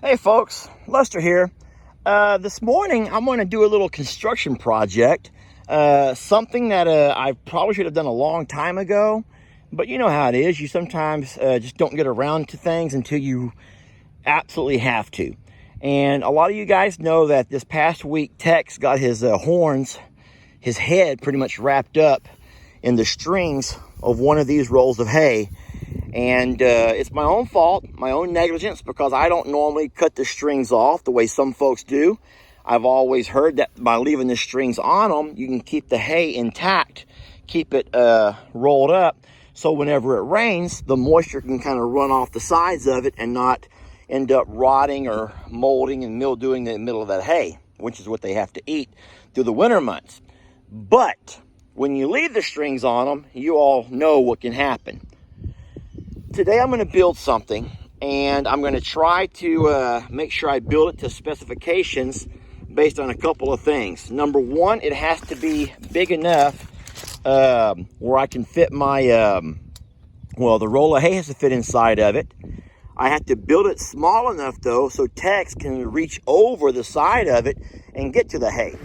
Hey folks, Lester here. This morning I'm going to do a little construction project. Something that I probably should have done a long time ago, but you know how it is. You sometimes just don't get around to things until you absolutely have to. And a lot of you guys know that this past week Tex got his horns, his head pretty much wrapped up in the strings of one of these rolls of hay. And it's my own fault, my own negligence, because I don't normally cut the strings off the way some folks do. I've always heard that by leaving the strings on them, you can keep the hay intact, keep it rolled up, so whenever it rains, the moisture can kind of run off the sides of it and not end up rotting or molding and mildewing in the middle of that hay, which is what they have to eat through the winter months. But when you leave the strings on them, you all know what can happen. Today I'm going to build something, and I'm going to try to make sure I build it to specifications based on a couple of things. Number one, it has to be big enough where I can fit my, the roll of hay has to fit inside of it. I have to build it small enough though so Tex can reach over the side of it and get to the hay.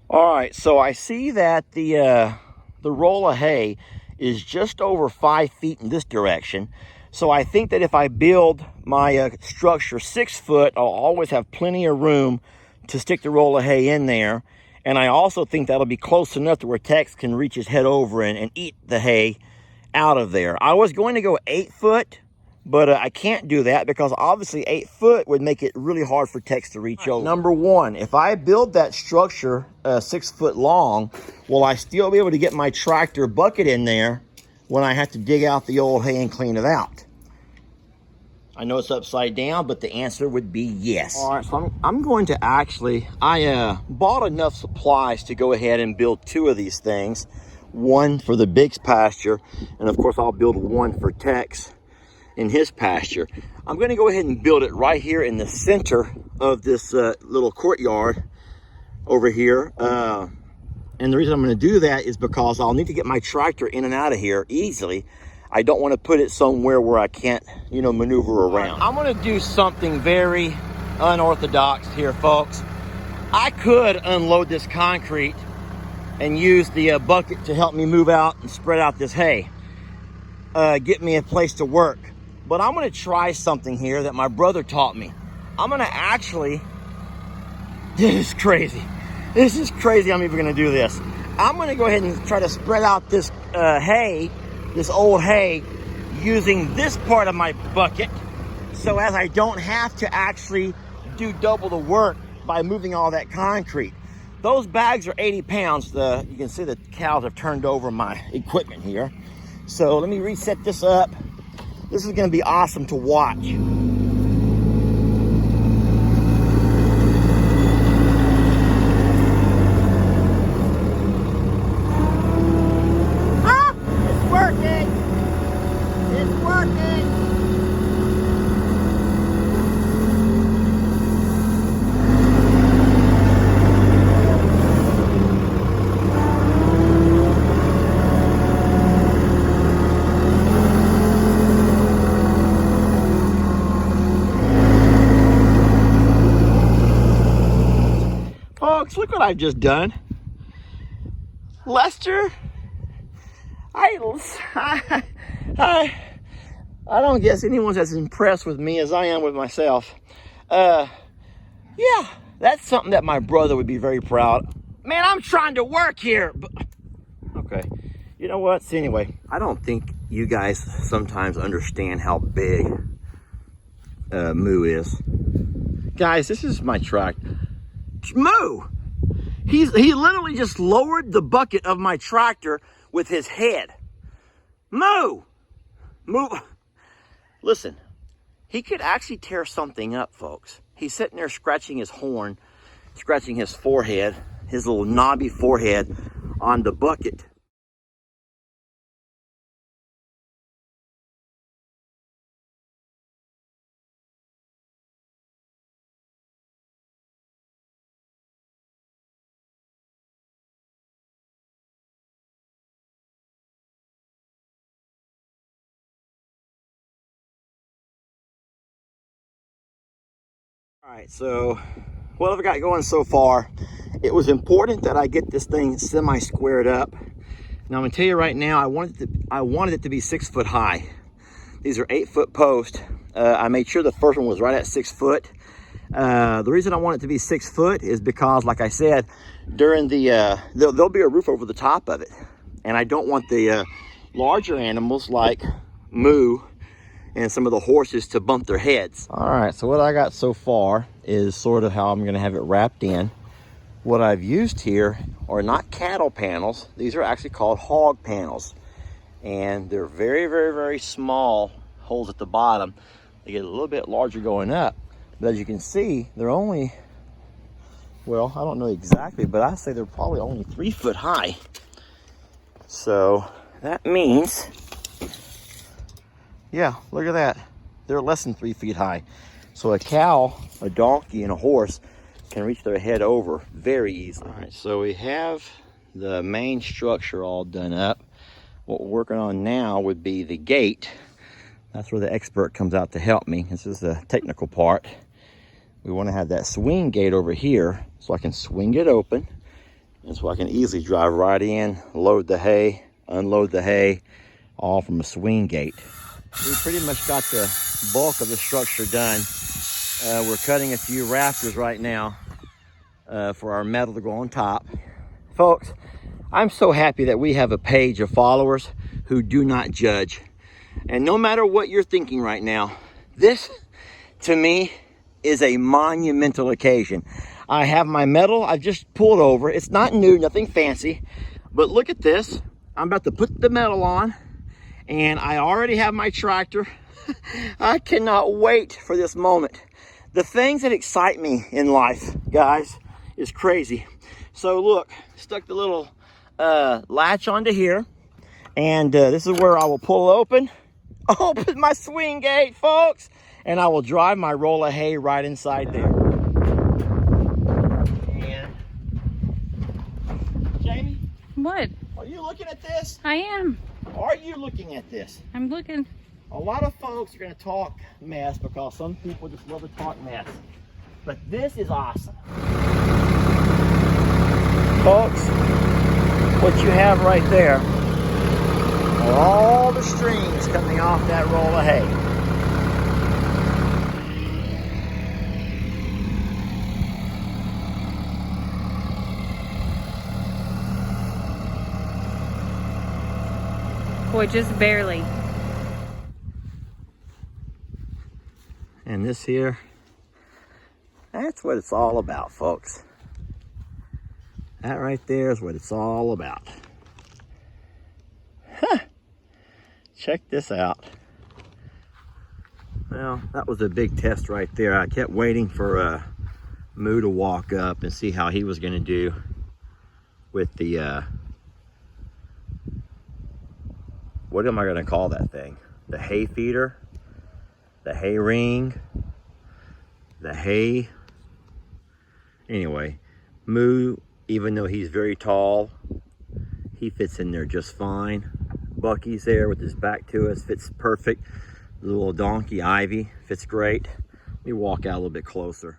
All right, so I see that the roll of hay is just over 5 feet in this direction. So I think that if I build my structure 6 foot, I'll always have plenty of room to stick the roll of hay in there. And I also think that'll be close enough to where Tex can reach his head over and eat the hay out of there. I was going to go 8 foot, but I can't do that because obviously 8 foot would make it really hard for Tex to reach over. Number one, if I build that structure 6 foot long, will I still be able to get my tractor bucket in there when I have to dig out the old hay and clean it out? I know it's upside down, but the answer would be yes. All right, so I'm going to actually, I bought enough supplies to go ahead and build 2 of these things. One for the big pasture, and of course I'll build one for Tex in his pasture. I'm going to go ahead and build it right here in the center of this little courtyard over here. And the reason I'm going to do that is because I'll need to get my tractor in and out of here easily. I don't want to put it somewhere where I can't, maneuver around. I'm going to do something very unorthodox here, folks. I could unload this concrete and use the bucket to help me move out and spread out this hay. Get me a place to work. But I'm going to try something here that my brother taught me. I'm going to actually, this is crazy. This is crazy I'm even going to do this. I'm going to go ahead and try to spread out this hay, this old hay, using this part of my bucket, so as I don't have to actually do double the work by moving all that concrete. Those bags are 80 pounds. You can see the cows have turned over my equipment here. So let me reset this up. This is going to be awesome to watch. It's working. It's working. Folks, look what I've just done. Lester, I don't guess anyone's as impressed with me as I am with myself. Yeah, that's something that my brother would be very proud. Man, I'm trying to work here. But, okay, you know what? So anyway, I don't think you guys sometimes understand how big Moo is. Guys, this is my truck. Moo! He literally just lowered the bucket of my tractor with his head. Moo! Moo! Listen, he could actually tear something up, folks. He's sitting there scratching his horn, scratching his forehead, his little knobby forehead on the bucket. All right, so what have I got going so far? It was important that I get this thing semi-squared up. Now I'm gonna tell you right now, I wanted it to be 6 foot high. These are 8 foot posts. I made sure the first one was right at 6 foot. The reason I want it to be 6 foot is because, like I said, during the there'll be a roof over the top of it, and I don't want the larger animals like moo and some of the horses to bump their heads. All right, so what I got so far is sort of how I'm gonna have it wrapped in. What I've used here are not cattle panels. These are actually called hog panels. And they're very, very, very small holes at the bottom. They get a little bit larger going up. But as you can see, they're only, well, I don't know exactly, but I say they're probably only 3 foot high. So that means, yeah, look at that. They're less than 3 feet high. So a cow, a donkey, and a horse can reach their head over very easily. All right, so we have the main structure all done up. What we're working on now would be the gate. That's where the expert comes out to help me. This is the technical part. We want to have that swing gate over here so I can swing it open, and so I can easily drive right in, load the hay, unload the hay, all from a swing gate. We pretty much got the bulk of the structure done. We're cutting a few rafters right now for our metal to go on top. Folks, I'm so happy that we have a page of followers who do not judge. And no matter what you're thinking right now, this, to me, is a monumental occasion. I have my metal, I've just pulled over. It's not new, nothing fancy, but look at this. I'm about to put the metal on, and I already have my tractor. I cannot wait for this moment. The things that excite me in life, guys, is crazy. So look, stuck the little latch onto here, and this is where I will pull open my swing gate, folks, and I will drive my roll of hay right inside there. And Jamie, what? Are you looking at this? I am. Are you looking at this? I'm looking. A lot of folks are going to talk mess because some people just love to talk mess, but this is awesome. Folks, what you have right there are all the strings coming off that roll of hay. Boy, just barely. And this here, that's what it's all about, folks. That right there is what it's all about. Huh. Check this out. Well, that was a big test right there. I kept waiting for Moo to walk up and see how he was going to do with the, what am I going to call that thing? The hay feeder, the hay ring, the hay. Anyway, Moo, even though he's very tall, he fits in there just fine. Bucky's there with his back to us, fits perfect. The little donkey, Ivy, fits great. Let me walk out a little bit closer.